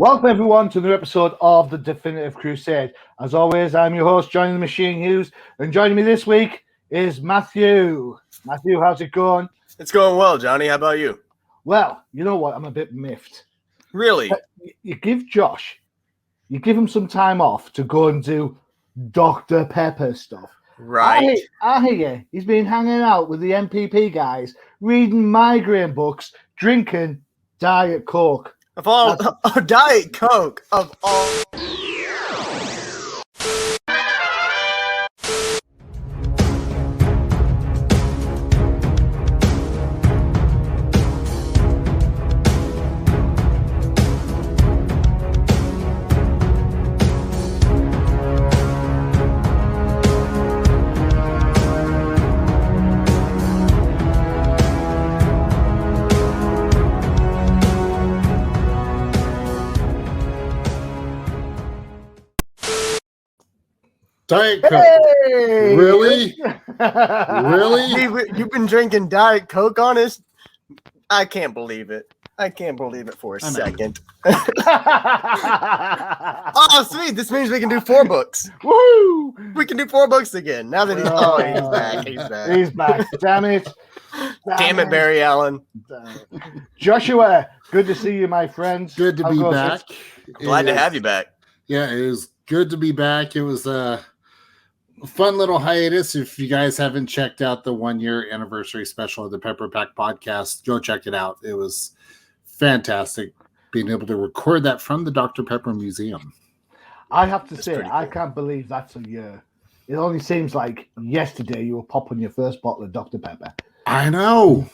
Welcome everyone to another episode of the Definitive Crusade. As always, I'm your host, joining the machine, Hughes, and joining me this week is Matthew. Matthew, how's it going? It's going well, Johnny. How about you? Well, you know what? I'm a bit miffed. Really? You give him some time off to go and do Dr. Pepper stuff. Right. I hear you. He's been hanging out with the MPP guys, reading migraine books, drinking Diet Coke. Of all Diet Coke of all. Diet Coke. Hey! Really? Really? You've been drinking Diet Coke, honest? I can't believe it. I can't believe it for a second. Oh, sweet. This means we can do 4 books. Woo! We can do 4 books again. Now that he's back. He's back. Damn it. Damn it, Barry Allen. Joshua, good to see you, my friend. Good to be back. Glad to have you back. Yeah, it was good to be back. It was a fun little hiatus. If you guys haven't checked out the 1-year anniversary special of the Pepper Pack podcast, go check it out. It was fantastic being able to record that from the Dr. Pepper Museum. I have to say, I can't believe that's a year. It only seems like yesterday you were popping your first bottle of Dr. Pepper. I know.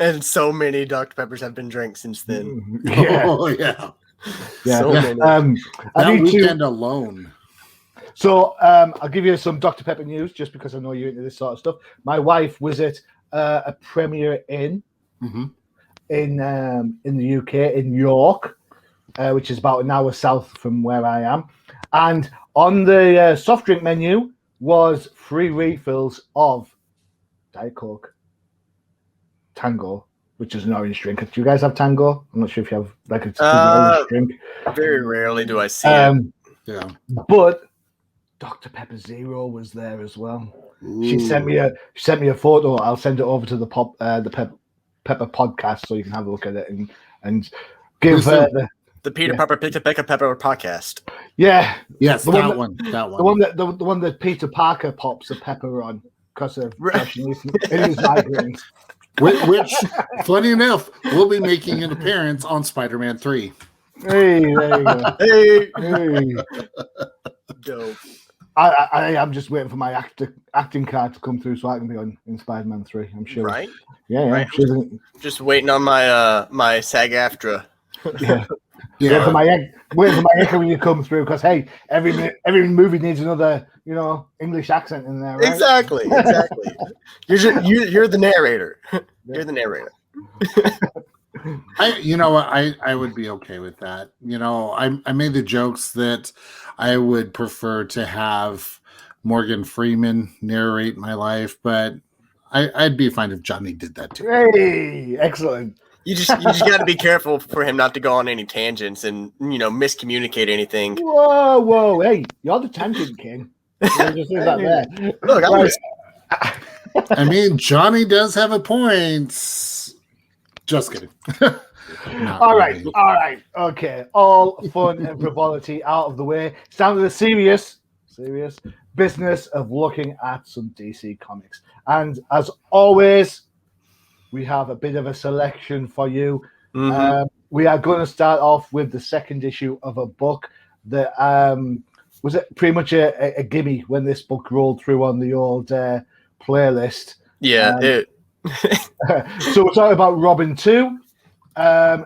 And so many Dr. Peppers have been drank since then. Yeah. Oh, yeah. So many. That weekend alone. So I'll give you some Dr. Pepper news just because I know you're into this sort of stuff. My wife was at a Premier Inn in the UK, in York, which is about an hour south from where I am. And on the soft drink menu was free refills of Diet Coke, Tango, which is an orange drink. Do you guys have Tango? I'm not sure if you have like an orange drink. Very rarely do I see it. Yeah. But Dr. Pepper Zero was there as well. Ooh. She sent me a photo. I'll send it over to the Pepper podcast so you can have a look at it and give her the Peter Pepper Pepper podcast. Yeah. Yes, the one. The one that Peter Parker pops a pepper on because of in his migraines. Which, funny enough, will be making an appearance on Spider-Man 3. Hey, there you go. Hey. Dope. I am just waiting for my acting card to come through so I can be in Spider-Man 3. I'm sure. Right? Yeah. Right. Just waiting on my my SAG-AFTRA. Yeah. Yeah. Waiting for my echo when you come through because hey, every movie needs another English accent in there. Right? Exactly. You're the narrator. You're the narrator. I would be okay with that. I made the jokes that I would prefer to have Morgan Freeman narrate my life, but I'd be fine if Johnny did that too. Hey, excellent. You just got to be careful for him not to go on any tangents and miscommunicate anything. Whoa, hey, you're the tangent king. Just leave that there. Look, I mean, Johnny does have a point. Just kidding. All right. Okay. All fun and frivolity out of the way. It's down to the serious business of looking at some DC comics. And as always, we have a bit of a selection for you. We are going to start off with the second issue of a book that was it pretty much a gimme when this book rolled through on the old playlist. Yeah. So we're talking about Robin 2.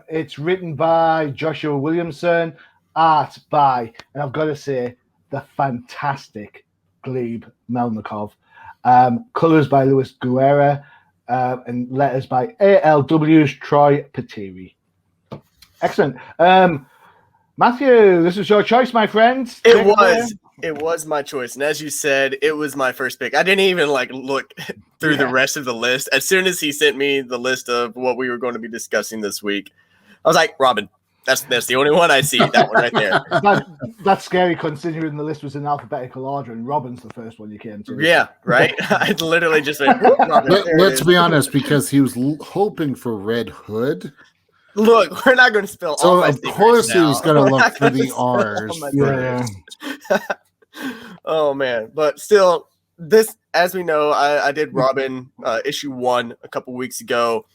It's written by Joshua Williamson, art by, and I've got to say, the fantastic Gleb Melnikov, colors by Luis Guerra, and letters by ALW's Troy Patiri. Excellent. Matthew, this is your choice, my friend. It was my choice, and as you said, it was my first pick. I didn't even look through the rest of the list. As soon as he sent me the list of what we were going to be discussing this week, I was like, Robin. That's the only one I see. That one right there. That's scary considering the list was in alphabetical order and Robin's the first one you came to. Yeah, right. I literally just went. Let's be honest, because he was hoping for Red Hood. Look, we're not going to spill. So all my of course he was going to look for the R's. R's. Oh man, but still, this, as we know, I did Robin issue 1 a couple weeks ago,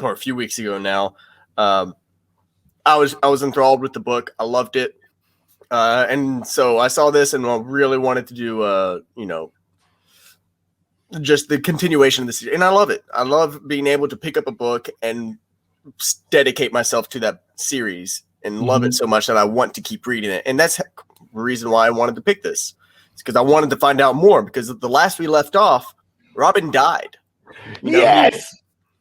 or a few weeks ago now. I was enthralled with the book. I loved it, and so I saw this and I really wanted to do just the continuation of the series, and I love it. I love being able to pick up a book and dedicate myself to that series and love it so much that I want to keep reading it. And that's the reason why I wanted to pick this. It's because I wanted to find out more, because the last we left off, Robin died. Yes.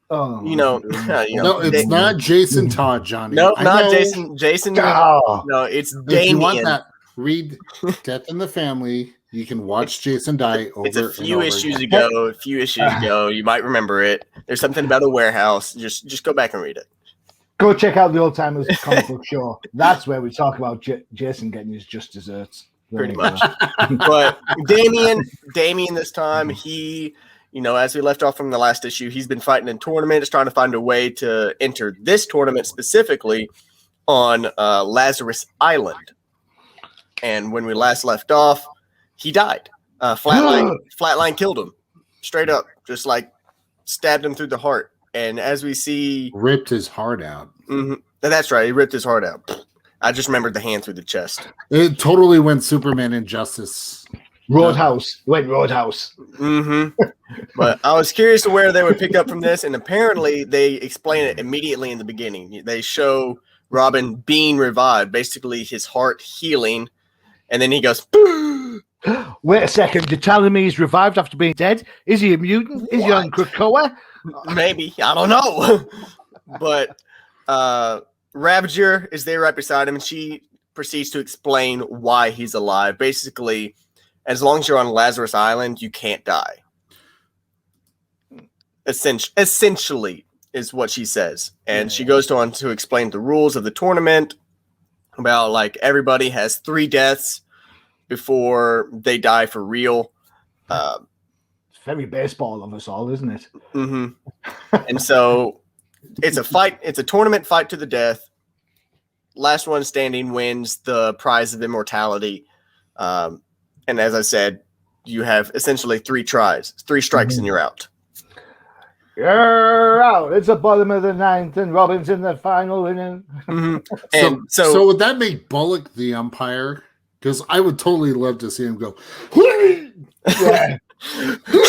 No, it's not Jason Todd, Johnny. No, not Jason. Jason. Oh. No, it's If Damien. you want that, read Death in the Family. You can watch Jason die over. It's a few issues ago. You might remember it. There's something about a warehouse. Just go back and read it. Go check out the Old Timers comic book show. That's where we talk about Jason getting his just desserts. Pretty much. But Damien this time, he, as we left off from the last issue, he's been fighting in tournaments, trying to find a way to enter this tournament specifically on Lazarus Island. And when we last left off, he died. Flatline killed him straight up, just like stabbed him through the heart. And as we see, ripped his heart out. Mm-hmm, that's right. He ripped his heart out. I just remembered the hand through the chest. It totally went Superman Injustice. Roadhouse. It went Roadhouse. Mm-hmm. But I was curious to where they would pick up from this. And apparently they explain it immediately in the beginning. They show Robin being revived, basically his heart healing. And then he goes, wait a second. You're telling me he's revived after being dead? Is he a mutant? Is he on Krakoa? Maybe. I don't know. But Ravager is there right beside him, and she proceeds to explain why he's alive. Basically, as long as you're on Lazarus Island, you can't die. Essentially is what she says. And she goes on to explain the rules of the tournament about, like, everybody has 3 deaths before they die for real. It's very baseball of us all, isn't it? Mm-hmm. And so it's a fight. It's a tournament fight to the death. Last one standing wins the prize of immortality. And as I said, you have essentially 3 tries, 3 strikes, and you're out. You're out. It's the bottom of the 9th, and Robin's in the final inning. Mm-hmm. And so would that make Bullock the umpire? Because I would totally love to see him go. Yeah. Get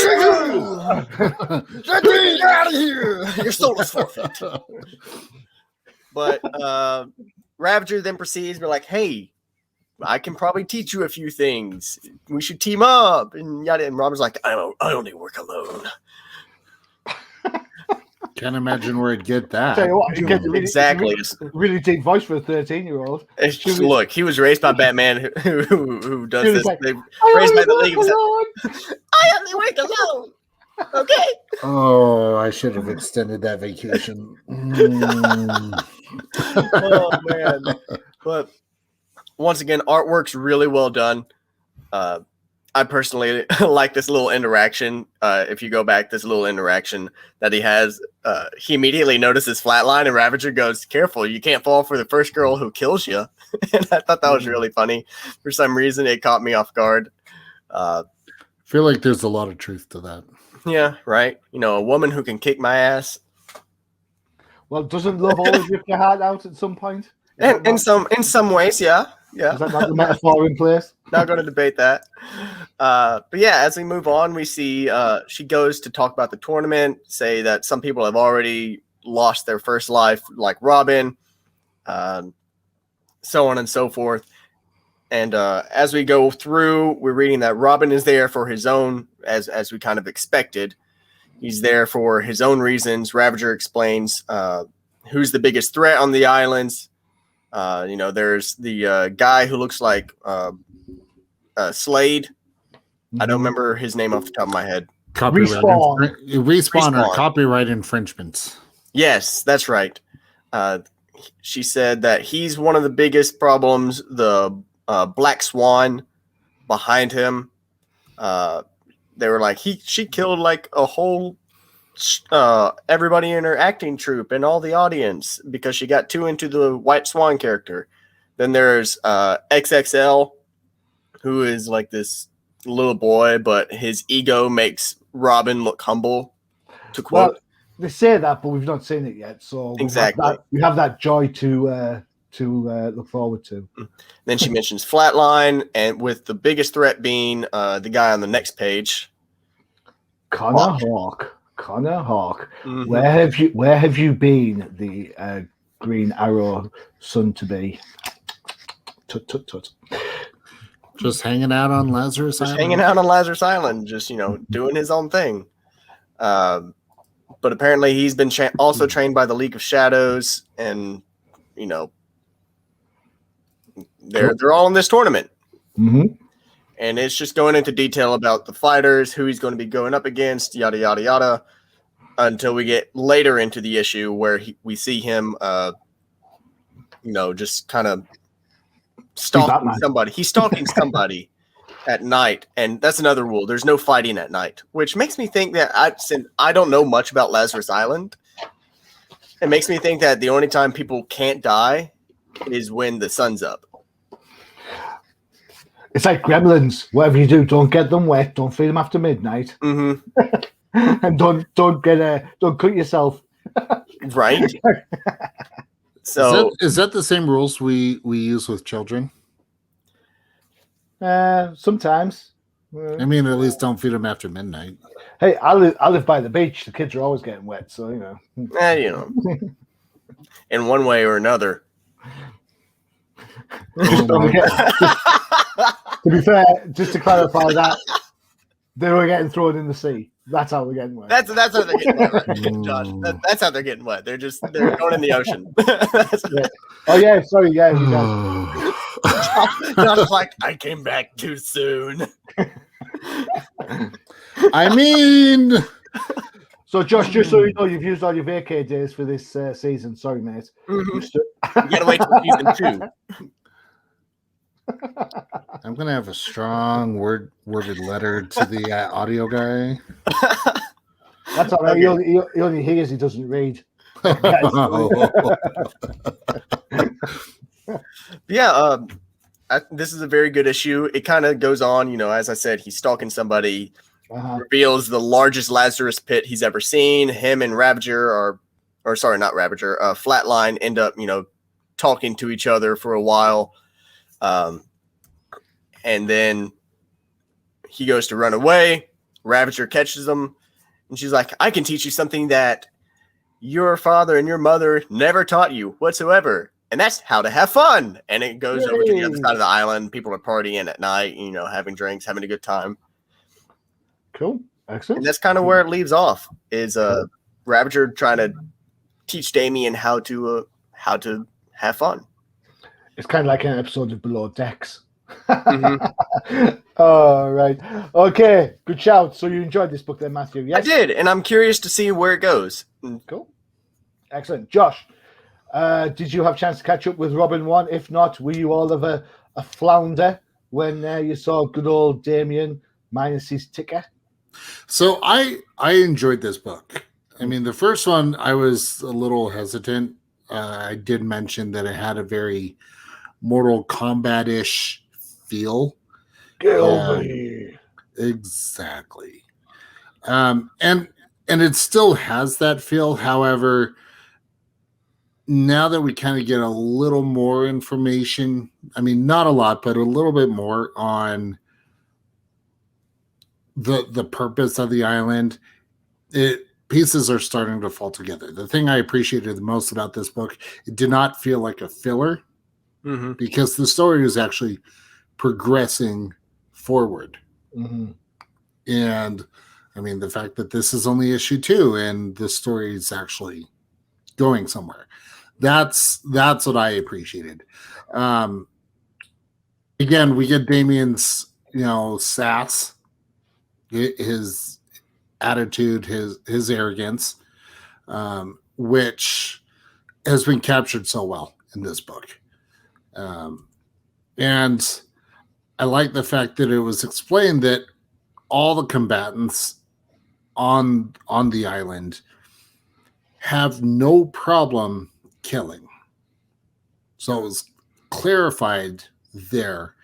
me out of here! Your soul is forfeit. But Ravager then proceeds to be like, "Hey, I can probably teach you a few things. We should team up." And yada. And Robin's like, "I only work alone." Can't imagine where I'd get that. Tell you what, you get Exactly. Really deep voice for a 13-year-old. Look, he was raised by Batman, who does this. Like, they raised by the League. I only work alone. Okay. Oh, I should have extended that vacation. Oh man! But once again, artwork's really well done. I personally like this little interaction. If you go back, this little interaction that he has, he immediately notices Flatline, and Ravager goes, "Careful, you can't fall for the first girl who kills you." And I thought that was really funny. For some reason, it caught me off guard. I feel like there's a lot of truth to that. Yeah, right. A woman who can kick my ass. Well, doesn't love always rip your heart out at some point? And in some ways, yeah. Is that not the metaphor in place? Not going to debate that. But yeah, as we move on, we see she goes to talk about the tournament, say that some people have already lost their first life, like Robin, so on and so forth. And as we go through, we're reading that Robin is there for his own, as we kind of expected. He's there for his own reasons. Ravager explains who's the biggest threat on the islands. There's the guy who looks like Slade. I don't remember his name off the top of my head. Respawn or copyright infringements. Yes, that's right. she said that he's one of the biggest problems. The Black Swan behind him. They were like she killed like a whole everybody in her acting troupe and all the audience because she got too into the White Swan character. Then there's XXL, who is like this little boy, but his ego makes Robin look humble. To quote, well, they say that, but we've not seen it yet, so exactly we have that joy to look forward to. Then she mentions Flatline, and with the biggest threat being the guy on the next page, Connor Hawke. Mm-hmm. Where have you been? The Green Arrow son to be. Tut. Just hanging out on Lazarus Island. Just doing his own thing. But apparently he's been also trained by the League of Shadows, and they're all in this tournament. Mm-hmm. And it's just going into detail about the fighters, who he's going to be going up against, yada, yada, yada, until we get later into the issue where we see him, just kind of stalking somebody. He's stalking somebody at night, and that's another rule. There's no fighting at night, which makes me think that I don't know much about Lazarus Island. It makes me think that the only time people can't die is when the sun's up. It's like Gremlins. Whatever you do, don't get them wet. Don't feed them after midnight. Mm-hmm. And don't cut yourself. Right. So is that the same rules we use with children? Sometimes. I mean, at least don't feed them after midnight. Hey, I live by the beach. The kids are always getting wet, so in one way or another. To be fair, just to clarify that, they were getting thrown in the sea. That's how we're getting wet. That's how they're getting wet, right? Josh. That's how they're getting wet. They're going in the ocean. Yeah. Oh yeah, sorry, yeah. Josh is like, I came back too soon. I mean, so Josh, just so you know, you've used all your vacay days for this season. Sorry, mate. Mm-hmm. You gotta wait till season 2. I'm gonna have a strong worded letter to the audio guy. That's all right. He only hears, he doesn't read. Yeah, this is a very good issue. It kind of goes on, as I said, he's stalking somebody, reveals the largest Lazarus pit he's ever seen. Him and Flatline end up, talking to each other for a while. And then he goes to run away. Ravager catches him, and she's like, I can teach you something that your father and your mother never taught you whatsoever. And that's how to have fun. And it goes over to the other side of the island. People are partying at night, having drinks, having a good time. Cool. Excellent. And that's kind of where it leaves off, is Ravager trying to teach Damien how to have fun. It's kind of like an episode of Below Decks. Mm-hmm. All right. Okay. Good shout. So you enjoyed this book then, Matthew? Yes? I did, and I'm curious to see where it goes. Cool. Excellent. Josh, did you have a chance to catch up with Robin 1? If not, were you all of a flounder when you saw good old Damien minus his ticker? So I enjoyed this book. I mean, the first one, I was a little hesitant. I did mention that it had a very Mortal Kombat-ish feel. Exactly. And it still has that feel. However, now that we kind of get a little more information, I mean, not a lot, but a little bit more on the purpose of the island, pieces are starting to fall together. The thing I appreciated the most about this book, it did not feel like a filler, because the story was actually progressing forward. Mm-hmm. And I mean, the fact that this is only issue 2 and the story is actually going somewhere, that's what I appreciated. Again, we get Damien's, sass, his attitude, his arrogance, which has been captured so well in this book. And I like the fact that it was explained that all the combatants on the island have no problem killing. So it was clarified there.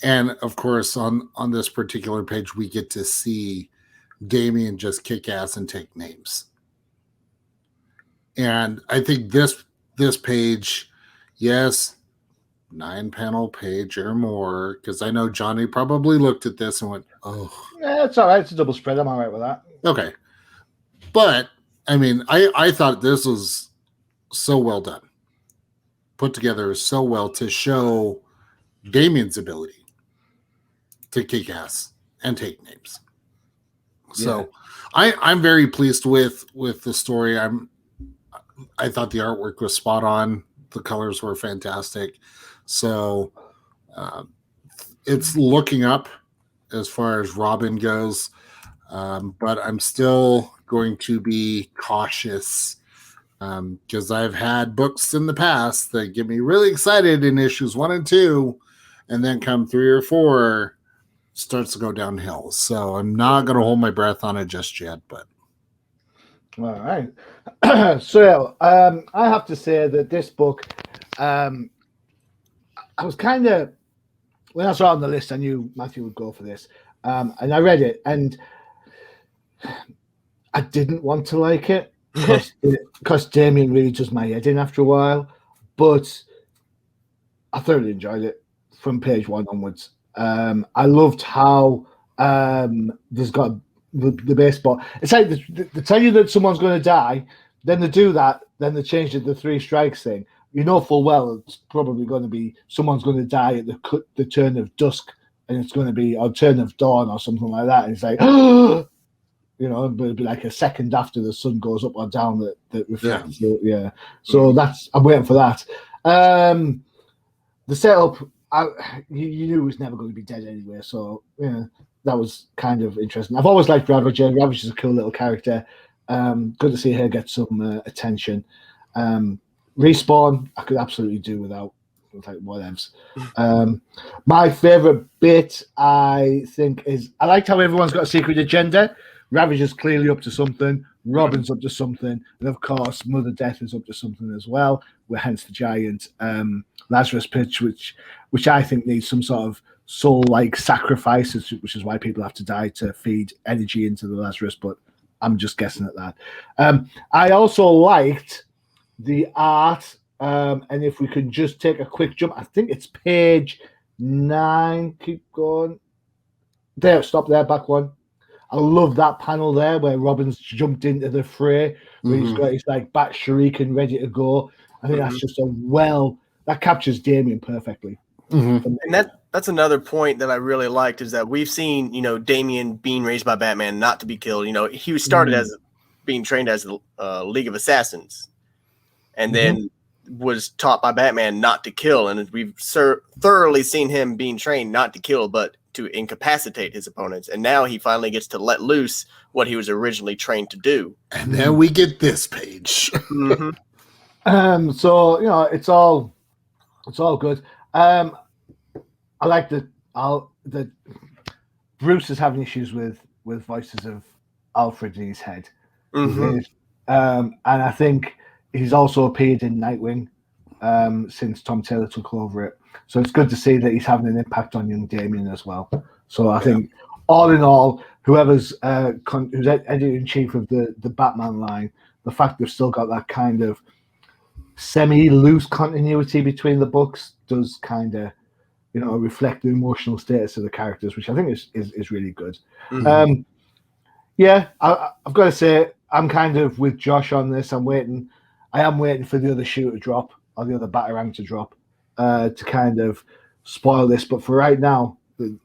And of course, on this particular page, we get to see Damian just kick ass and take names. And I think this page, yes, 9-panel page or more, because I know Johnny probably looked at this and went, oh. Yeah, it's all right. It's a double spread. I'm all right with that. Okay. But, I mean, I thought this was so well done. Put together so well to show Damian's ability to kick ass and take names. So I'm very pleased with the story. I thought the artwork was spot on. The colors were fantastic. So it's looking up as far as Robin goes. But I'm still going to be cautious because I've had books in the past that get me really excited in issues 1 and 2, and then come 3 or 4 starts to go downhill. So I'm not going to hold my breath on it just yet. But all right. So I have to say that this book, I was kind of, when I saw it on the list, I knew Matthew would go for this, and I read it, and I didn't want to like it because Damian really does my head in after a while, but I thoroughly enjoyed it from page 1 onwards. I loved how there's got the base spot. It's like they tell you that someone's going to die, then they do that, then they change it to the 3 strikes thing. You know full well it's probably going to be someone's going to die at the turn of dusk, and it's going to be or turn of dawn or something like that. And it's like, you know, but it'd be like a second after the sun goes up or down that reflects. Yeah. So that's I'm waiting for that. The setup, you knew he was never going to be dead anyway. So yeah, that was kind of interesting. I've always liked Ravager. Ravager's a cool little character. Good to see her get some attention. Respawn, I could absolutely do without. Like whatevs. My favorite bit, I think, is I liked how everyone's got a secret agenda. Ravager's clearly up to something. Robin's up to something, and of course, Mother Death is up to something as well. Hence the giant Lazarus Pit, which I think needs some sort of soul-like sacrifice, which is why people have to die to feed energy into the Lazarus. But I'm just guessing at that. I also liked the art. And if we can just take a quick jump, I think it's page 9. Keep going. There, stop there, back one. I love that panel there where Robin's jumped into the fray, where he's got his like bat shuriken ready to go. I think that's just that captures Damian perfectly. And that's another point that I really liked is that we've seen, you know, Damian being raised by Batman not to be killed. You know, he was started as being trained as a League of Assassins, and then was taught by Batman not to kill, and we've thoroughly seen him being trained not to kill, but to incapacitate his opponents. And now he finally gets to let loose what he was originally trained to do. And then we get this page. So you know, it's all good. I like that Bruce is having issues with voices of Alfred in his head, and I think he's also appeared in Nightwing since Tom Taylor took over it. So it's good to see that he's having an impact on young Damian as well. So I think, all in all, who's editor-in-chief of the Batman line, the fact they've still got that kind of semi-loose continuity between the books does kind of, you know, reflect the emotional status of the characters, which I think is really good. I've got to say, I'm kind of with Josh on this. I am waiting for the other shoe to drop or the other Batarang to drop to kind of spoil this. But for right now, the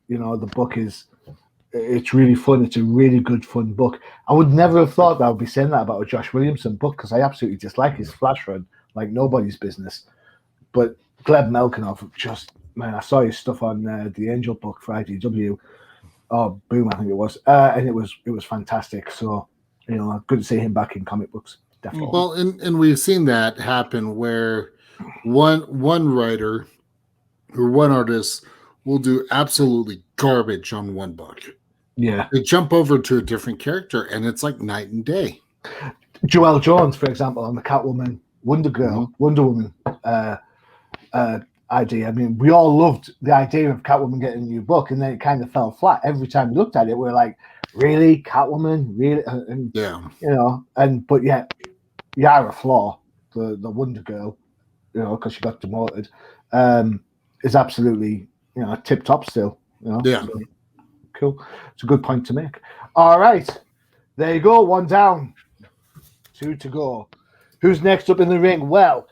book it's really fun. It's a really good, fun book. I would never have thought that I would be saying that about a Josh Williamson book because I absolutely dislike his Flash run like nobody's business. But Gleb Melkinoff, I saw his stuff on the Angel book for IDW. Oh, Boom, I think it was. And it was fantastic. So, you know, good to see him back in comic books. definitely. Well, and we've seen that happen where one writer or one artist will do absolutely garbage on one book. Yeah. They jump over to a different character, and it's like night and day. Joelle Jones, for example, on the Catwoman, Wonder Woman idea. I mean, we all loved the idea of Catwoman getting a new book, and then it kind of fell flat. Every time we looked at it, we were like, really? Catwoman? Really? And, but yet, Yara Flaw, the Wonder Girl, because she got demoted, is absolutely, tip top still. Yeah. So, cool. It's a good point to make. All right. There you go. 1 down. 2 to go. Who's next up in the ring? Well,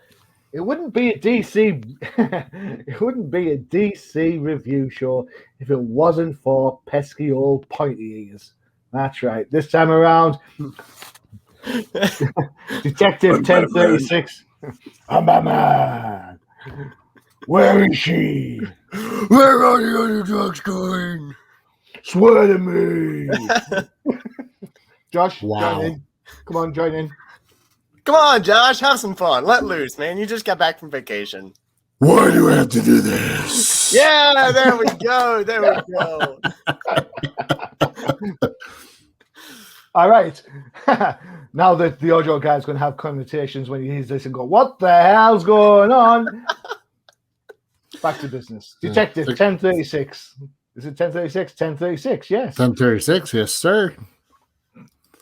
it wouldn't be a DC review show if it wasn't for pesky old pointy ears. That's right. This time around, Detective 1036. I'm Batman. Where is she? Where are the other drugs going? Swear to me. Josh, wow. join in. Come on, join in. Come on, Josh, have some fun. Let loose, man. You just got back from vacation. Why do I have to do this? Yeah, there we go. There we go. All right. Now that the audio guy's going to have connotations when he hears this and go, what the hell's going on? Back to business. Detective 1036. Is it 1036? 1036, yes. 1036, yes, sir.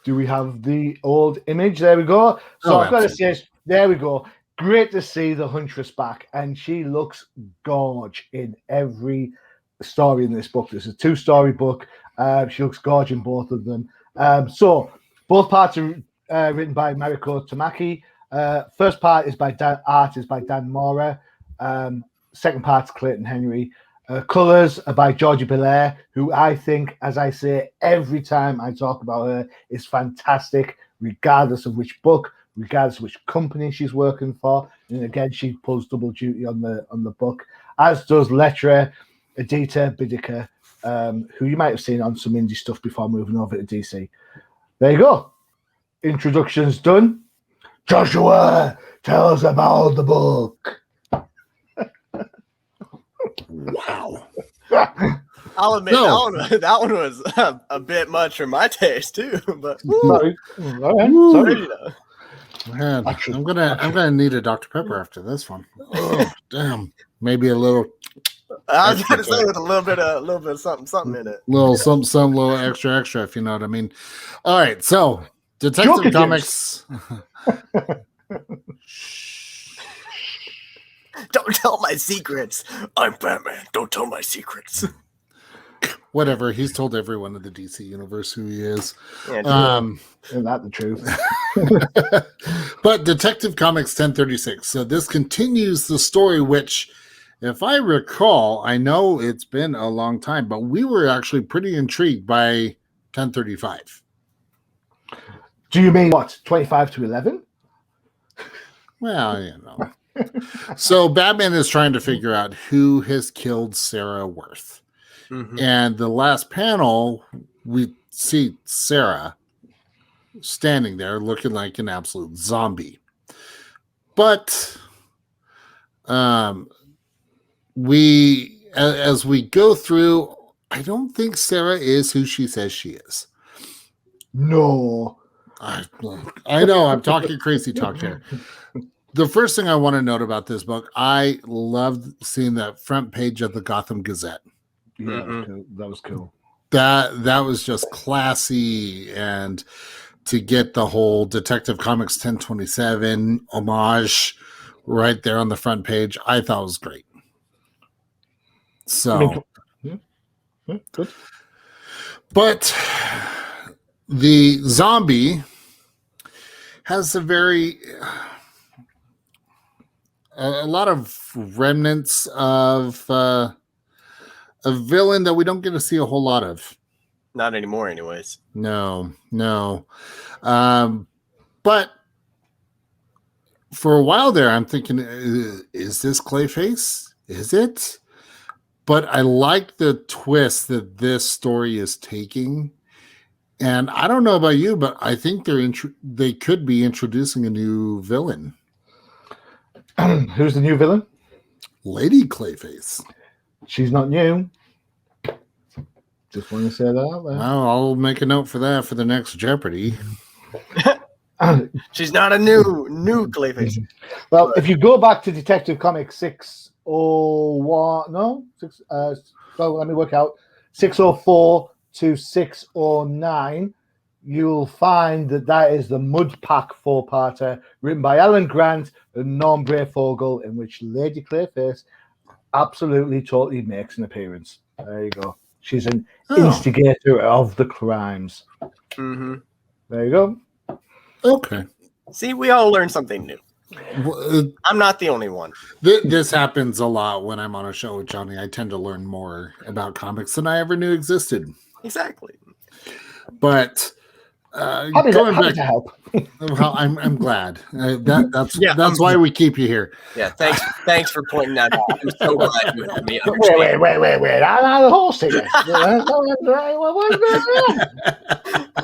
Do we have the old image? There we go. So I've got to say, there we go. Great to see the Huntress back, and she looks gorge in every story in this book. There's a 2-story book. She looks gorge in both of them. So both parts are written by Mariko Tamaki. First part is by Dan Mora. Second part's Clayton Henry. Colors are by Georgie Belair, who I think, as I say every time I talk about her, is fantastic, regardless of which book, regardless of which company she's working for. And again, she pulls double duty on the book, as does Lettra Adita Bidika, who you might have seen on some indie stuff before moving over to DC. There you go. Introduction's done. Joshua, tell us about the book. Wow. I'll admit that one was a bit much for my taste too. But sorry. All right. Sorry. Man, I'm gonna need a Dr. Pepper after this one. Oh, damn. Maybe a little. I was gonna say with a little bit of something in it. Little something, little extra, if you know what I mean. All right, so Detective Comics. Don't tell my secrets. I'm Batman. Don't tell my secrets. Whatever. He's told everyone in the DC universe who he is. Yeah, isn't that the truth? But Detective Comics 1036. So this continues the story, which, if I recall, I know it's been a long time, but we were actually pretty intrigued by 1035. Do you mean what? 25 to 11? Well, So Batman is trying to figure out who has killed Sarah Worth. Mm-hmm. And the last panel, we see Sarah standing there looking like an absolute zombie. But as we go through, I don't think Sarah is who she says she is. No. I know, I'm talking crazy talk here. The first thing I want to note about this book, I loved seeing that front page of the Gotham Gazette. Yeah, mm-hmm. That was cool. That was just classy, and to get the whole Detective Comics 1027 homage right there on the front page, I thought was great. So, good. But the zombie has a lot of remnants of a villain that we don't get to see a whole lot of. Not anymore, anyways. No. But for a while there, I'm thinking, is this Clayface? Is it? But I like the twist that this story is taking And I don't know about you, but I think they could be introducing a new villain. Who's the new villain? Lady Clayface. She's not new. Just want to say that out there. Well, I'll make a note for that for the next Jeopardy. She's not a new Clayface. Well, if you go back to Detective Comics 601, let me work out 604 to 609, you'll find that is the Mud Pack 4-parter written by Alan Grant and Norm Brayfogle, in which Lady Clayface absolutely totally makes an appearance. There you go. She's an instigator of the crimes. Mm-hmm. There you go. Okay. See, we all learn something new. I'm not the only one. This happens a lot when I'm on a show with Johnny. I tend to learn more about comics than I ever knew existed. Exactly. But happy to help. Well, I'm glad. That's why we keep you here. Yeah, thanks for pointing that out. I'm so glad you had me. Wait. I'm not a horse here.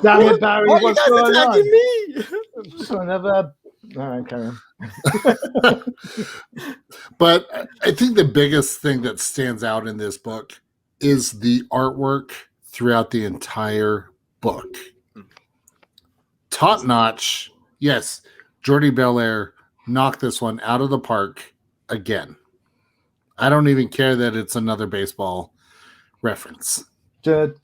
Damn it, Barry. Why What's are you going guys on? attacking me? So never. All right, carry on. But I think the biggest thing that stands out in this book is the artwork throughout the entire book. Top notch. Yes, Jordi Belair knocked this one out of the park again. I don't even care that it's another baseball reference. Bitch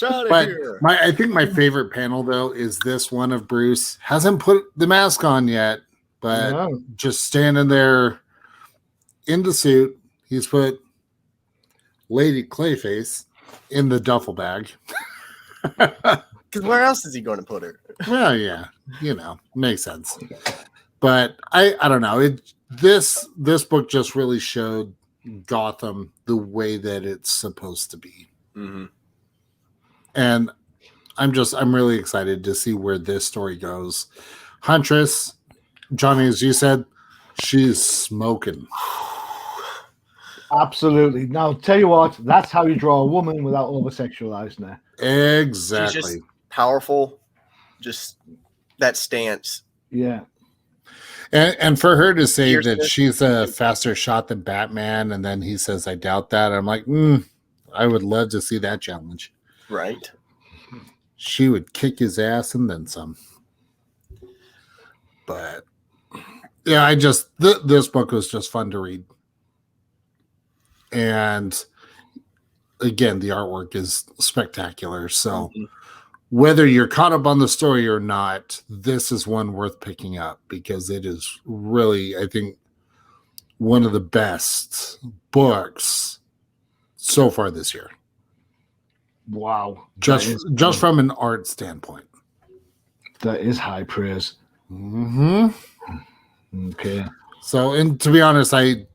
out of here. I think my favorite panel, though, is this one of Bruce. Hasn't put the mask on yet, but just standing there in the suit. He's put Lady Clayface in the duffel bag. Because where else is he going to put her? Well, yeah, makes sense. But I don't know. This book just really showed Gotham the way that it's supposed to be. Mm-hmm. And I'm really excited to see where this story goes. Huntress, Johnny, as you said, she's smoking. Absolutely. Now, tell you what, that's how you draw a woman without over-sexualizing her. Exactly. She's just powerful. Just that stance. Yeah. And for her to say that she's a faster shot than Batman, and then he says, I doubt that. I'm like, I would love to see that challenge. Right. She would kick his ass and then some. But yeah, this book was just fun to read. And again, the artwork is spectacular. So whether you're caught up on the story or not, this is one worth picking up because it is really, I think, one of the best books so far this year. Wow. Just from an art standpoint. That is high praise. Mm-hmm. Okay. So, and to be honest, I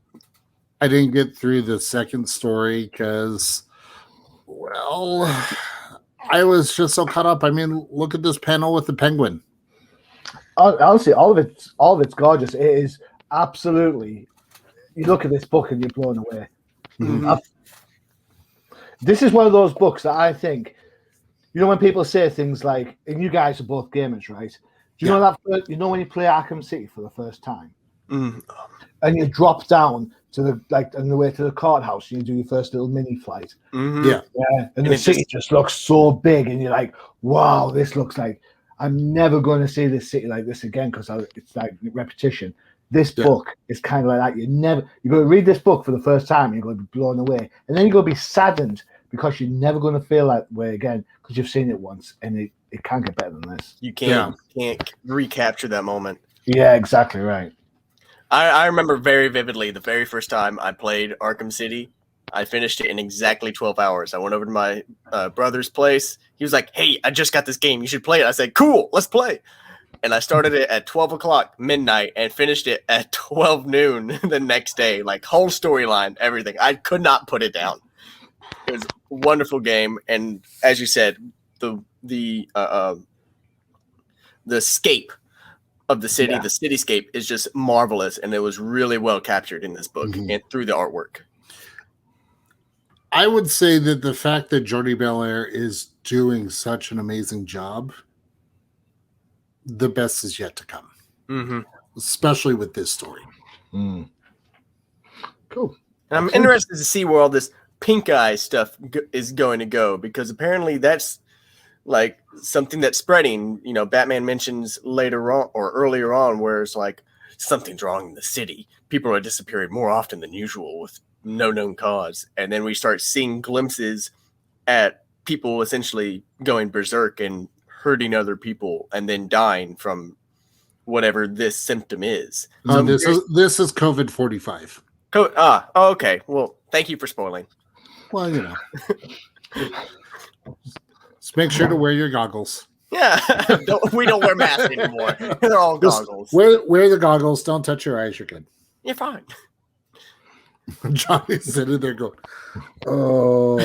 didn't get through the second story because, well, I was just so caught up. I mean, look at this panel with the penguin. Honestly, all of it's gorgeous. It is absolutely. You look at this book and you're blown away. Mm-hmm. This is one of those books that I think, when people say things like, and you guys are both gamers, right? Do you know that? You know when you play Arkham City for the first time, and you drop down to on the way to the courthouse, and you do your first little mini flight. Mm-hmm. Yeah, and the city just looks so big, and you're like, wow, this looks like I'm never going to see this city like this again because it's like repetition. This book is kind of like that. You're going to read this book for the first time, and you're going to be blown away, and then you're going to be saddened because you're never going to feel that way again because you've seen it once, and it can't get better than this. You can't recapture that moment. Yeah, exactly right. I remember very vividly the very first time I played Arkham City. I finished it in exactly 12 hours. I went over to my brother's place. He was like, hey, I just got this game. You should play it. I said, cool, let's play. And I started it at 12 o'clock midnight and finished it at 12 noon the next day. Like whole storyline, everything. I could not put it down. It was a wonderful game. And as you said, the escape of the city, the cityscape is just marvelous, and it was really well captured in this book and through the artwork. I would say that the fact that Jordi Belair is doing such an amazing job, the best is yet to come, especially with this story. Cool. And I'm interested to see where all this pink eye stuff is going to go, because apparently that's like something that's spreading. You know, Batman mentions later on or earlier on where it's like something's wrong in the city. People are disappearing more often than usual with no known cause. And then we start seeing glimpses at people essentially going berserk and hurting other people and then dying from whatever this symptom is. So this is COVID-45. Okay. Well, thank you for spoiling. Well, you know. Just make sure to wear your goggles. Yeah. We don't wear masks anymore. They're all goggles. Wear the goggles. Don't touch your eyes. You're good. You're fine. Johnny's sitting there going, oh.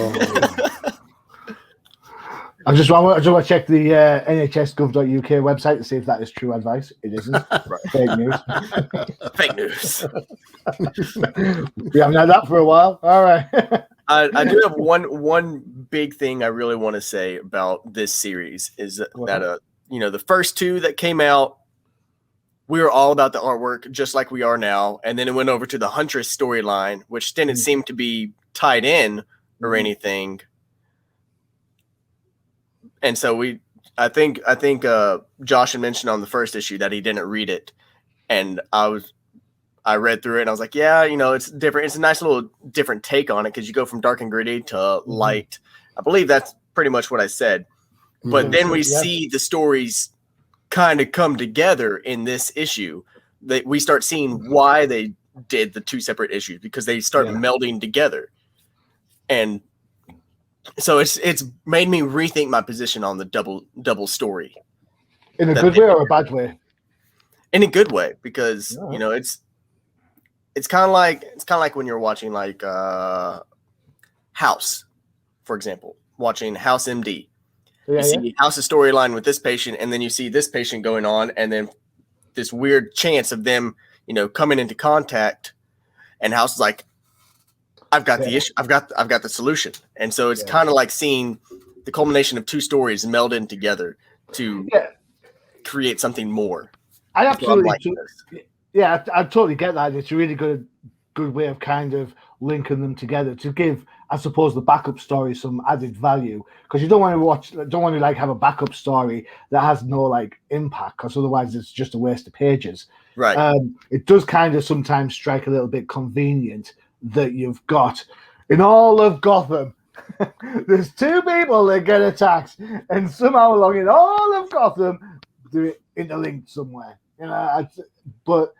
I just want to check the nhs.gov.uk website to see if that is true advice. It isn't. Fake news. Fake news. We haven't had that for a while. All right. I do have one big thing I really want to say about this series is that the first two that came out, we were all about the artwork just like we are now, and then it went over to the Huntress storyline, which didn't seem to be tied in or anything. And so I think Josh had mentioned on the first issue that he didn't read it, and I read through it and I was like, yeah, it's different. It's a nice little different take on it because you go from dark and gritty to light. I believe that's pretty much what I said. But then we see the stories kind of come together in this issue. That we start seeing why they did the two separate issues, because they start melding together. And so it's made me rethink my position on the double story. In a good way or a bad way? In a good way, because it's kind of like when you're watching like House, for example, watching House MD. You see House's storyline with this patient, and then you see this patient going on, and then this weird chance of them, coming into contact, and House is like, I've got the issue. I've got the solution. And so it's kind of like seeing the culmination of two stories melded together to create something more. I absolutely, I totally get that. It's a really good way of kind of linking them together to give, I suppose, the backup story some added value, because you don't want to have a backup story that has no impact, because otherwise it's just a waste of pages. Right. It does kind of sometimes strike a little bit convenient that you've got in all of Gotham, there's two people that get attacked, and somehow along in all of Gotham, they're interlinked somewhere. But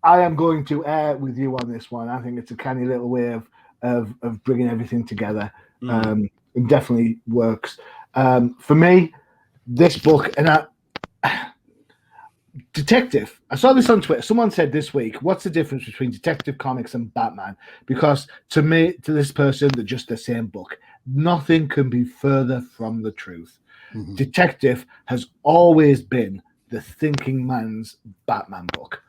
I am going to err with you on this one. I think it's a canny little way of bringing everything together. It definitely works. For me, this book, and Detective, I saw this on Twitter. Someone said this week, what's the difference between Detective Comics and Batman? Because to me, to this person, they're just the same book. Nothing can be further from the truth. Detective has always been the thinking man's Batman book.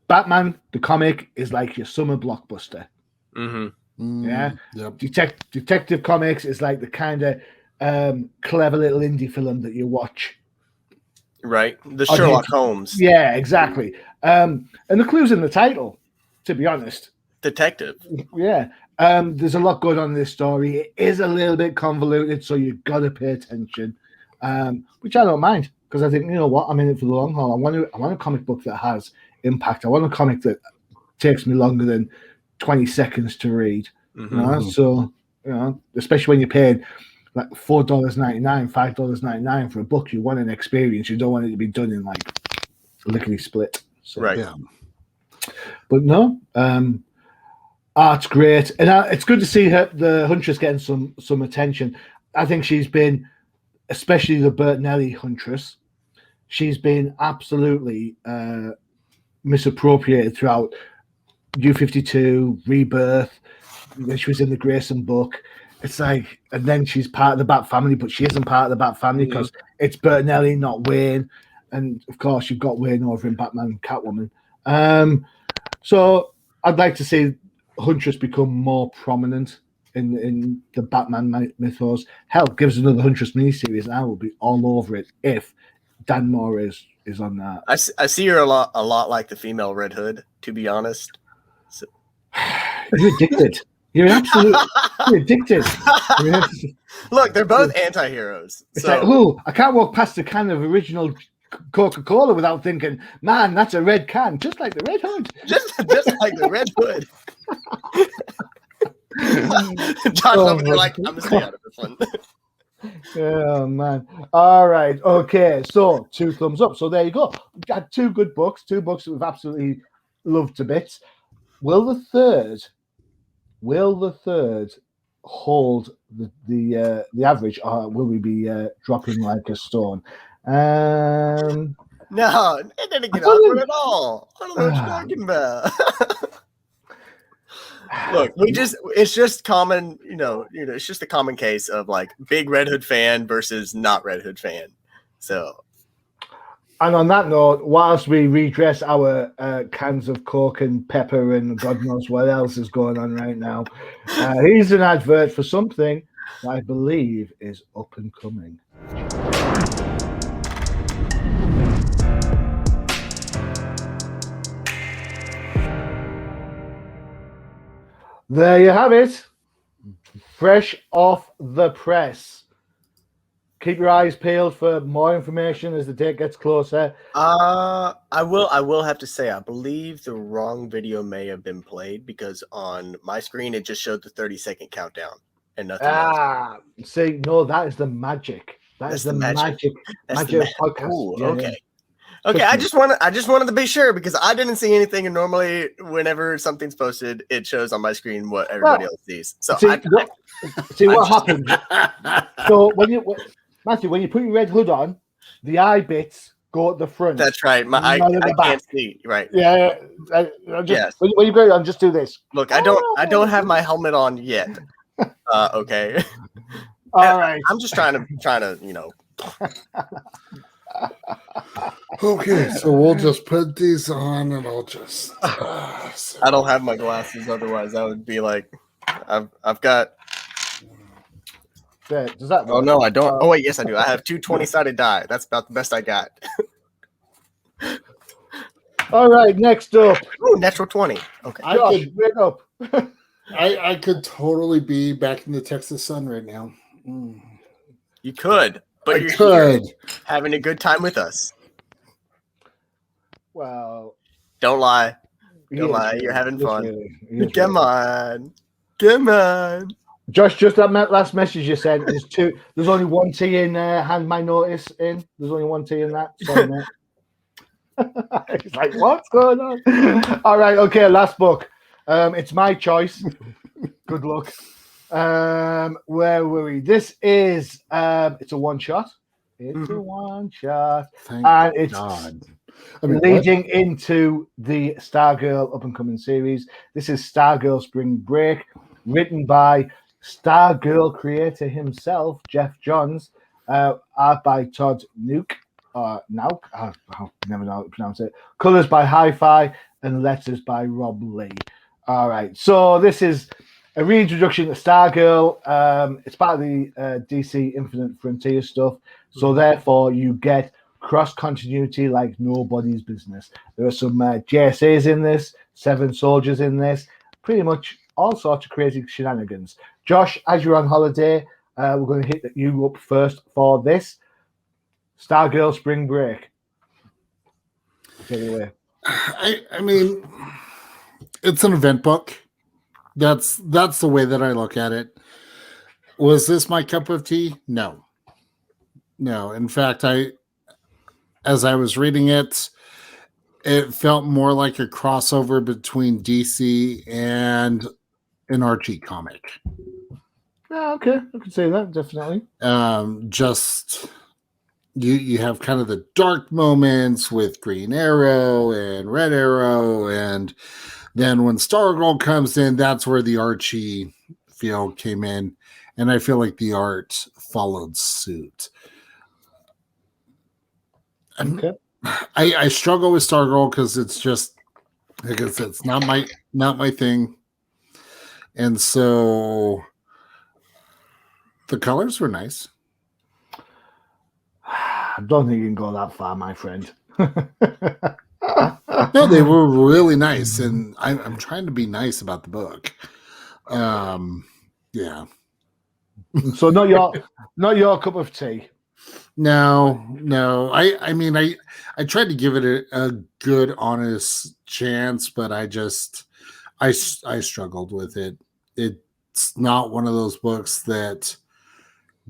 Batman, the comic, is like your summer blockbuster. Yep. Detective Comics is like the kind of clever little indie film that you watch. Right. The Sherlock Holmes. Yeah, exactly. And the clue's in the title, to be honest. Detective. Yeah. There's a lot going on in this story. It is a little bit convoluted, so you've got to pay attention, which I don't mind, because I think, you know what, I'm in it for the long haul. I want a comic book that has impact. I want a comic that takes me longer than 20 seconds to read. So, especially when you're paid like $4.99, $5.99 for a book, you want an experience. You don't want it to be done in lickety split. So, right. Yeah. But no, art's great, and it's good to see the Huntress getting some attention. I think she's been, especially the Bertinelli Huntress, she's been absolutely misappropriated throughout New 52, Rebirth. When she was in the Grayson book, it's like, and then she's part of the Bat family, but she isn't part of the Bat family because it's Bertinelli, not Wayne. and of course you've got Wayne over in Batman and Catwoman. So I'd like to see Huntress become more prominent in the Batman mythos. Hell, give us another Huntress miniseries, and I will be all over it if Dan Moore is on that. I see her a lot like the female Red Hood, to be honest. So. You're addicted. You're addicted. Look, they're both anti-heroes. It's like, I can't walk past a can of original Coca-Cola without thinking, man, that's a red can, just like the Red Hood. Just like the Red Hood. John's over there like, I'm going to stay out of this one. Oh, man. All right. Okay. So 2 thumbs up. So there you go. We've got 2 good books, 2 books that we've absolutely loved to bits. Will the third hold the average, or will we be dropping like a stone? No, it didn't get awkward at all. I don't know what you're talking about. Look, it's just common, it's just a common case of like big Red Hood fan versus not Red Hood fan. So, and on that note, whilst we redress our cans of Coke and pepper and God knows what else is going on right now, here's an advert for something that I believe is up and coming. There you have it. Fresh off the press. Keep your eyes peeled for more information as the date gets closer. I will have to say, I believe the wrong video may have been played because on my screen it just showed the 30-second countdown and nothing else. See, no, that is the magic. That's the magic of podcast. Ooh, okay. Okay, I just wanted to be sure because I didn't see anything, and normally whenever something's posted, it shows on my screen what everybody else sees. So see what happens. So when you put your Red Hood on, the eye bits go at the front. That's right. I can't see. Right. Yeah. Yes. When you put it on, just do this. Look, I don't have my helmet on yet. Okay. All right. I'm just trying to. Okay, so we'll just put these on, and I'll just. I don't have my glasses, otherwise I would be like, I've got. Does that? Oh no, I don't. Oh wait, yes I do. I have 2 20-sided die. That's about the best I got. All right, next up. Ooh, natural 20. Okay. I could totally be back in the Texas sun right now. You could, but you're here having a good time with us. Well, don't lie. Don't lie. You're having fun. Come on. Josh, just that last message you sent is 2. There's only 1 T in hand my notice in. There's only 1 T in that. Sorry, mate. It's like, what's going on? All right, okay, last book. It's my choice. Good luck. Where were we? This is it's a one-shot. It's a one-shot. Thank it's God. leading into the Stargirl up-and-coming series. This is Stargirl Spring Break, written by Stargirl creator himself, Jeff Johns, art by Todd Nook. Nauk, I'll never know how to pronounce it. Colors by Hi-Fi and letters by Rob Lee. All right, so this is a reintroduction to Stargirl. It's part of the DC Infinite Frontier stuff. So therefore, you get cross continuity like nobody's business. There are some JSAs in this, 7 soldiers in this, pretty much all sorts of crazy shenanigans. Josh, as you're on holiday, we're going to hit you up first for this. Stargirl Spring Break. Take it away. I mean, it's an event book. That's the way that I look at it. Was this my cup of tea? No. In fact, as I was reading it, it felt more like a crossover between DC and an Archie comic. Oh, okay, I can say that definitely. Just you have kind of the dark moments with Green Arrow and Red Arrow, and then when Stargirl comes in, that's where the Archie feel came in, and I feel like the art followed suit. Okay. I struggle with Stargirl because it's just, like I said, it's not my thing. And so the colors were nice. I don't think you can go that far, my friend. No, they were really nice, and I'm trying to be nice about the book. Yeah. So not your cup of tea. No. I mean, I tried to give it a good, honest chance, but I struggled with it. It's not one of those books that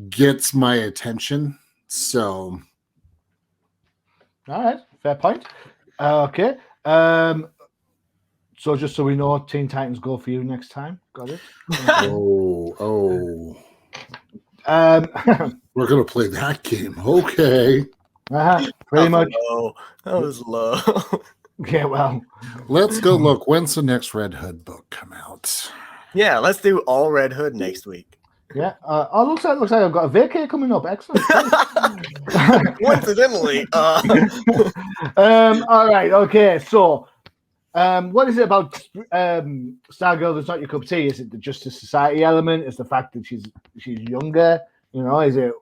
gets my attention. So, All right, fair point. Okay. So just so we know, Teen Titans Go for you next time. Got it? oh. Um, We're gonna play that game. Okay. pretty much. Low. That was low. Yeah, well. Let's go look. When's the next Red Hood book come out? Yeah, let's do all Red Hood next week. Yeah. Looks like I've got a vacay coming up. Excellent. Coincidentally. All right. Okay. So, what is it about Stargirl that's not your cup of tea? Is it the Justice Society element? Is the fact that she's younger? You know, is it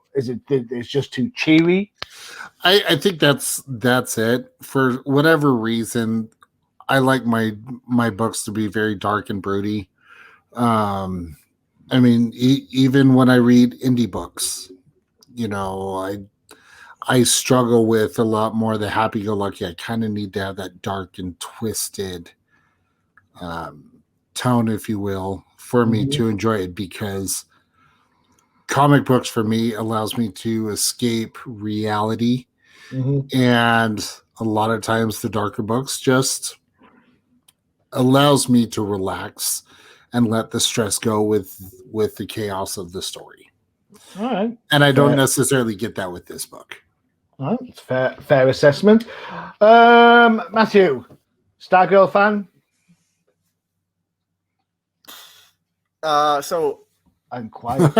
it's just too cheery? I think that's it. For whatever reason, I like my books to be very dark and broody. I mean, even when I read indie books, you know, I struggle with a lot more of the happy-go-lucky. I kind of need to have that dark and twisted tone, if you will, for me to enjoy it, because comic books for me allows me to escape reality. And a lot of times the darker books just allows me to relax and let the stress go with the chaos of the story. All right. And I don't necessarily get that with this book. All right. It's fair assessment. Matthew, Stargirl fan? So I'm quiet.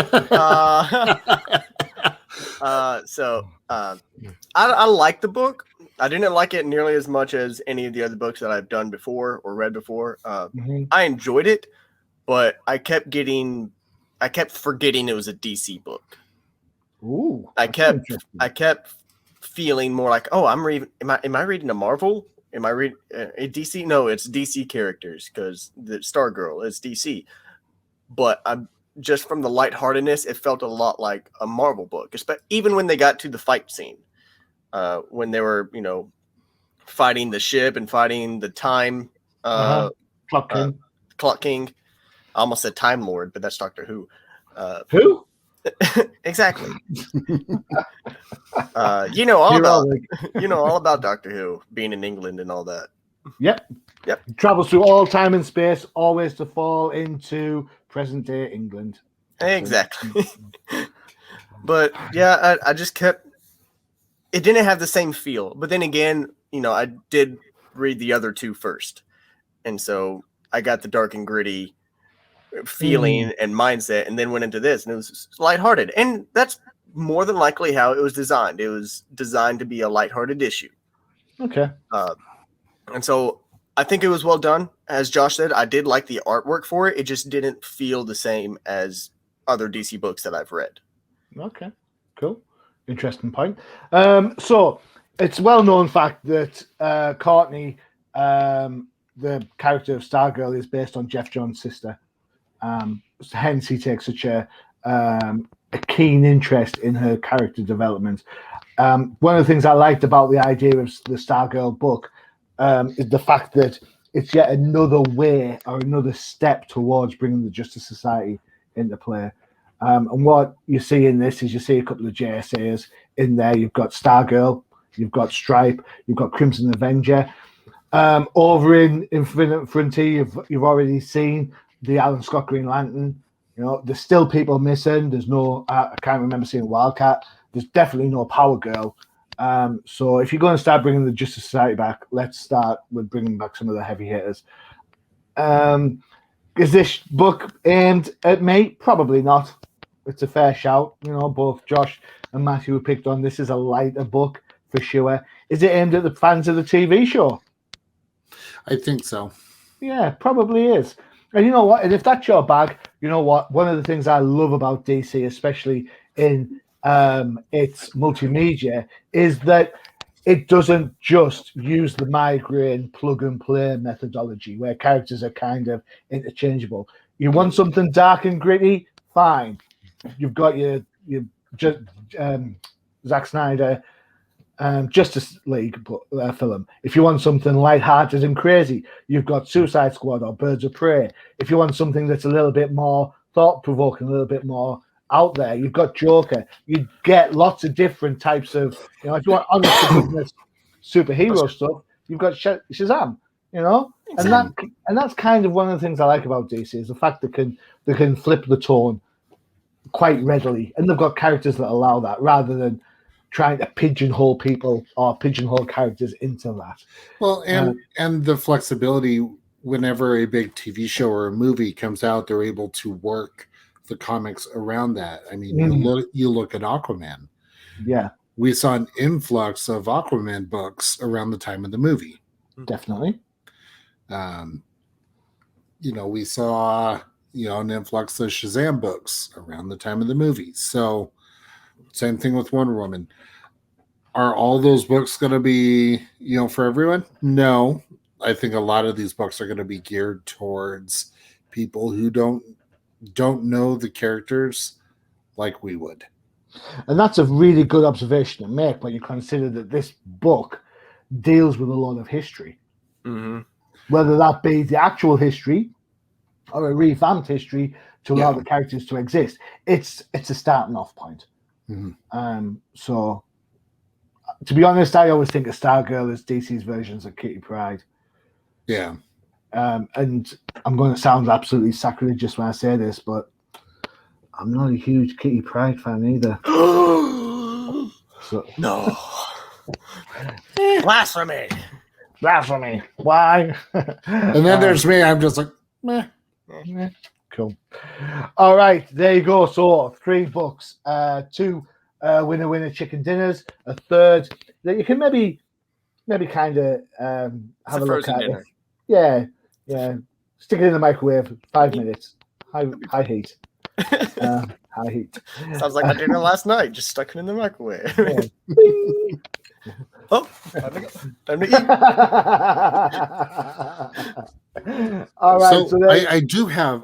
I like the book. I didn't like it nearly as much as any of the other books that I've done before or read before. I enjoyed it, but I kept forgetting it was a DC book. Ooh, I kept feeling more like, oh, am I reading a Marvel? Am I reading a DC? No, it's DC characters because the Stargirl is DC. But I'm just from the lightheartedness, it felt a lot like a Marvel book. Even when they got to the fight scene, when they were, fighting the ship and fighting the time Clock King. I almost said Time Lord, but that's Doctor Who. Who? Exactly. You know all about Doctor Who being in England and all that. Yep. Travels through all time and space, always to fall into present day England. Exactly. But yeah, I just kept. It didn't have the same feel, but then again, I did read the other two first, and so I got the dark and gritty feeling and mindset, and then went into this, and it was lighthearted, and that's more than likely how it was designed. It was designed to be a lighthearted issue. Okay. And so I think it was well done. As Josh said, I did like the artwork for it. It just didn't feel the same as other DC books that I've read. Okay, cool. Interesting point. So it's well-known fact that Courtney, the character of Stargirl, is based on Jeff Jones' sister. Hence, he takes such a keen interest in her character development. One of the things I liked about the idea of the Stargirl book is the fact that it's yet another way or another step towards bringing the Justice Society into play. And what you see in this is you see a couple of JSAs in there. You've got Stargirl, you've got Stripe, you've got Crimson Avenger. Over in Infinite Frontier, you've already seen the Alan Scott Green Lantern. There's still people missing. There's no, I can't remember seeing Wildcat. There's definitely no Power Girl. So if you're going to start bringing the Justice Society back, let's start with bringing back some of the heavy hitters. Is this book aimed at me? Probably not. It's a fair shout. Both Josh and Matthew picked on this is a lighter book for sure. Is it aimed at the fans of the TV show? I think so. Yeah, probably is. And you know what? And if that's your bag, you know what? One of the things I love about DC, especially in its multimedia, is that it doesn't just use the migraine plug and play methodology where characters are kind of interchangeable. You want something dark and gritty? Fine. You've got your just Zack Snyder Justice League film. If you want something lighthearted and crazy, you've got Suicide Squad or Birds of Prey. If you want something that's a little bit more thought-provoking, a little bit more out there, you've got Joker. You get lots of different types of, if you want honest to goodness superhero stuff, you've got Shazam, Exactly. and that's kind of one of the things I like about DC is the fact that they can flip the tone quite readily, and they've got characters that allow that rather than trying to pigeonhole people or pigeonhole characters into that. Well, and the flexibility whenever a big TV show or a movie comes out, they're able to work the comics around that. I mean, you look at Aquaman. Yeah. We saw an influx of Aquaman books around the time of the movie. Definitely. We saw, an influx of Shazam books around the time of the movie. So same thing with Wonder Woman. Are all those books going to be, for everyone? No. I think a lot of these books are going to be geared towards people who don't know the characters like we would. And that's a really good observation to make when you consider that this book deals with a lot of history. Mm-hmm. Whether that be the actual history or a revamped history to allow the characters to exist. It's a starting off point. Mm-hmm. So, to be honest, I always think of Stargirl as DC's versions of Kitty Pryde. Yeah. And I'm going to sound absolutely sacrilegious when I say this, but I'm not a huge Kitty Pryde fan either. No. Blasphemy. Why? And then there's me. I'm just like, meh. Cool. All right, there you go. So 3 books, 2 winner chicken dinners, a third that you can maybe kind of have a look at. Dinner. Yeah. Stick it in the microwave, 5 minutes, high heat. High heat. Sounds like my dinner last night. Just stuck it in the microwave. Oh, time to eat. All right. So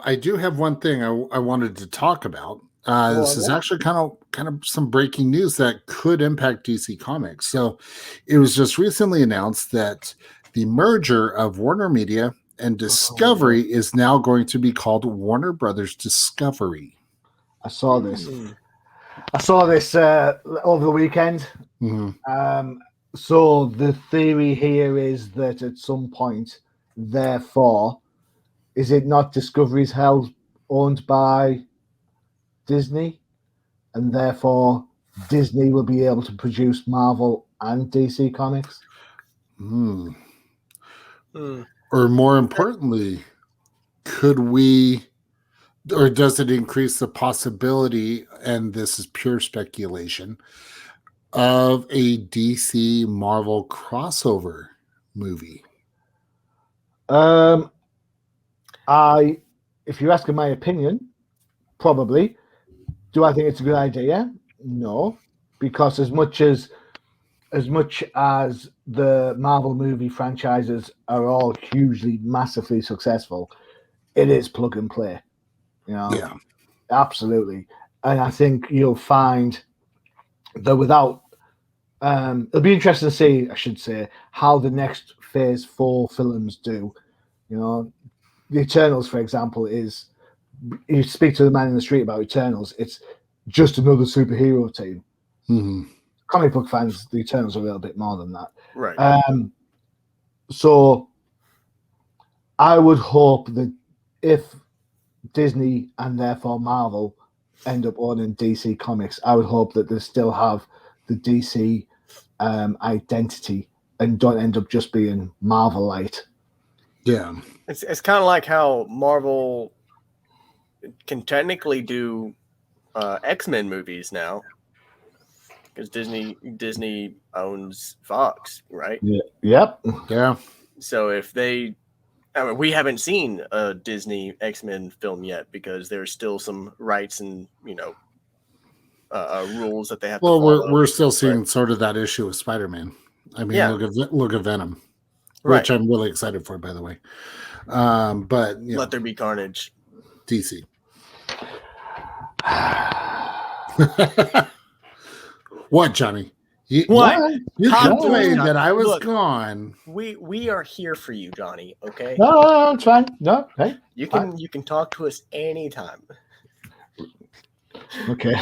I do have one thing I wanted to talk about. This is actually kind of some breaking news that could impact DC Comics. So it was just recently announced that the merger of Warner Media and Discovery is now going to be called Warner Brothers Discovery. I saw this. Over the weekend. Mm-hmm. So the theory here is that at some point, therefore, is it not Discovery's owned by Disney, and therefore Disney will be able to produce Marvel and DC comics? Or more importantly, could we, or does it increase the possibility, and this is pure speculation, of a DC Marvel crossover movie? If you're asking my opinion, probably. Do I think it's a good idea? No, because as much as the Marvel movie franchises are all hugely, massively successful, it is plug and play. Yeah, absolutely. And I think you'll find that without, it'll be interesting to see, I should say, how the next Phase 4 films do. The Eternals, for example, is, you speak to the man in the street about Eternals, it's just another superhero team. Mm-hmm. Comic book fans, the Eternals are a little bit more than that. Right. So I would hope that if Disney and therefore Marvel end up owning DC Comics, I would hope that they still have the DC identity and don't end up just being Marvelite. Yeah. It's kind of like how Marvel can technically do X-Men movies now. because Disney owns Fox, right? Yeah. Yep. Yeah. So if they, I mean, we haven't seen a Disney X-Men film yet because there's still some rights and rules that they have to Well, follow. we're still seeing sort of that issue with Spider-Man. I mean, look at Venom, which I'm really excited for, by the way. But Let there be carnage. DC. What, Johnny? What? You Talk to us, complained Johnny. that I was Look, gone. We are here for you, Johnny. Okay. No, it's fine. No, hey, You can talk to us anytime. okay.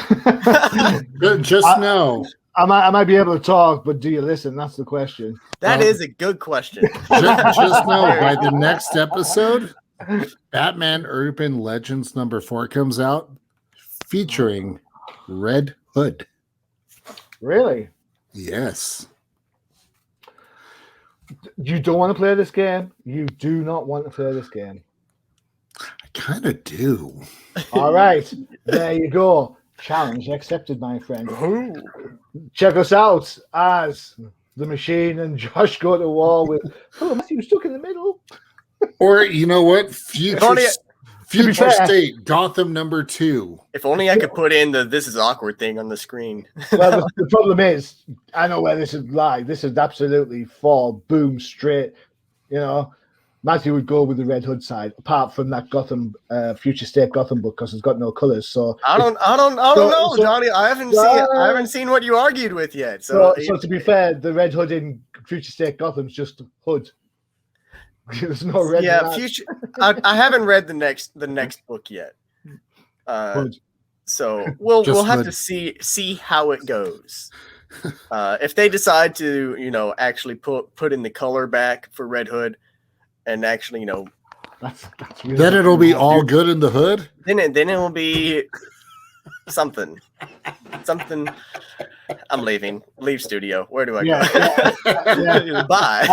Just know. I might be able to talk, but do you listen? That's the question. That is a good question. Just know by the next episode, Batman Urban Legends #4 comes out featuring Red Hood. Really? Yes. You don't want to play this game? You do not want to play this game. I kind of do. All right. There you go. Challenge accepted, my friend. Check us out as the Machine and Josh go to war with Matthew stuck in the middle. Or you know what? Future state Gotham #2. If only I could put in the "this is awkward" thing on the screen. Well, the problem is, I know where this is like. This is absolutely fall boom straight. You know, Matthew would go with the Red Hood side, apart from that Gotham Future State Gotham book because it's got no colors. So I don't know, Johnny. I haven't seen what you argued with yet. So to be fair, the Red Hood in Future State Gotham's just Hood. There's no red. Yeah, future. I haven't read the next book yet. So we'll have to see how it goes. If they decide to actually put in the color back for Red Hood, and actually that's really then it'll be all good in the hood. Then it will be something. I'm leaving. Leave studio. Where do I go? Yeah. Bye.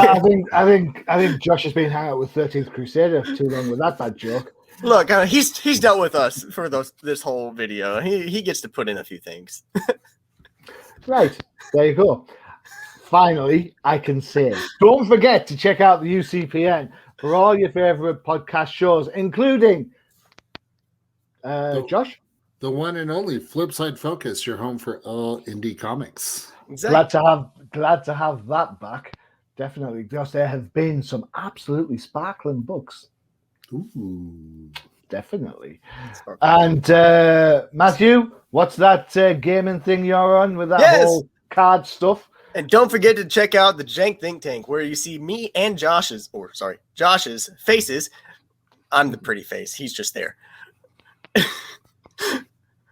I think Josh has been hanging out with 13th Crusader too long with that bad joke. Look, he's dealt with us for this whole video. He gets to put in a few things. Right. There you go. Finally, I can say, don't forget to check out the UCPN for all your favorite podcast shows, including Josh. The one and only Flipside Focus, your home for all indie comics. Exactly. Glad to have that back. Definitely, because there have been some absolutely sparkling books. Ooh. Definitely. And Matthew, what's that gaming thing you're on with that whole card stuff? And don't forget to check out the Jank Think Tank, where you see me and Josh's faces. I'm the pretty face. He's just there.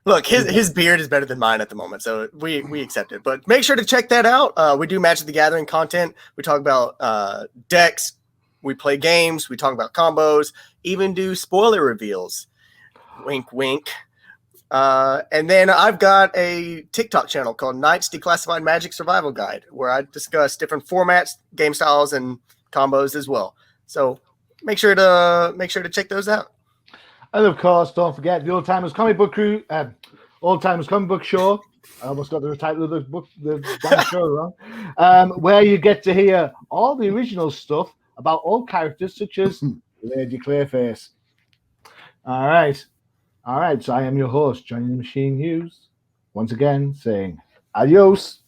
Look, his beard is better than mine at the moment, so we accept it. But make sure to check that out. We do Magic the Gathering content. We talk about decks. We play games. We talk about combos. Even do spoiler reveals. Wink, wink. And then I've got a TikTok channel called Knight's Declassified Magic Survival Guide, where I discuss different formats, game styles, and combos as well. So make sure to check those out. And of course, don't forget the Old Timers Comic Book Show. I almost got the title of the show wrong. Where you get to hear all the original stuff about old characters such as Lady Clayface. All right. So I am your host, Johnny the Machine Hughes, once again saying adios.